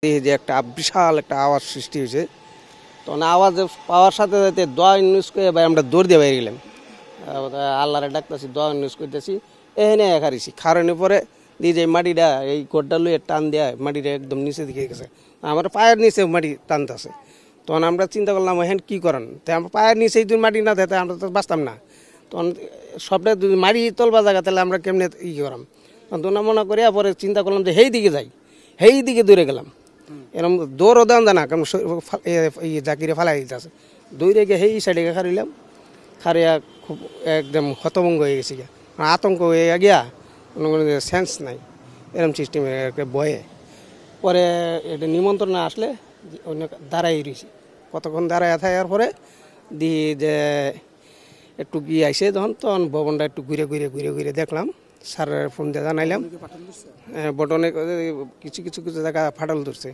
এই যে একটা বিশাল একটা আওয়াজ সৃষ্টি হয়েছে, তখন আওয়াজ পাওয়ার সাথে সাথে দোয়া ইউজ করে ভাই আমরা দৌড় দিয়ে বাইরে গেলাম। আল্লাহরে ডাকতেছি, দোয়া ইউজ করতেছি, এখানে খারিছি খারানোর পরে দিয়ে যে মাটিটা এই কোটটা লুয়ে টান দেয়, মাটিটা একদম নিচে দিকে গেছে, আমার পায়ের নিচে মাটি টানতেছে। তখন আমরা চিন্তা করলাম এখানে কী করেন, তাই আমার পায়ের নিচেই যদি মাটি না দেয় আমরা তো বাঁচতাম না। তখন সবটা যদি মাটি তলবা জায়গা তাহলে আমরা কেমনে করাম, তখন মনে করিয়া পরে চিন্তা করলাম যে সেই দিকে যাই, সেই দিকে দৌড়ে গেলাম। এরকম দৌড়ও দেন জানা কেমন জাকিরে ফালাই দিতেছে, দৌড়ে গিয়ে সেই সাইডে খারিলাম। খারিয়া খুব একদম হতভঙ্গ হয়ে গেছি গিয়া, আতঙ্ক হয়ে গিয়া কোনো কোনো সেন্স নাই এরকম সিস্টেমে বয়ে। পরে এটা নিমন্ত্রণ না আসলে অন্য দাঁড়াই রয়েছি, কতক্ষণ দাঁড়ায় থাকার পরে দিয়ে যে একটু গিয়ে আইসে তখন ভবনটা একটু ঘুরে ঘুরে ঘুরে ঘুরে দেখলাম। স্যারের ফোন দিয়ে জানাইলাম, বটনে কিছু কিছু কিছু জায়গা ফাটল ধরছে।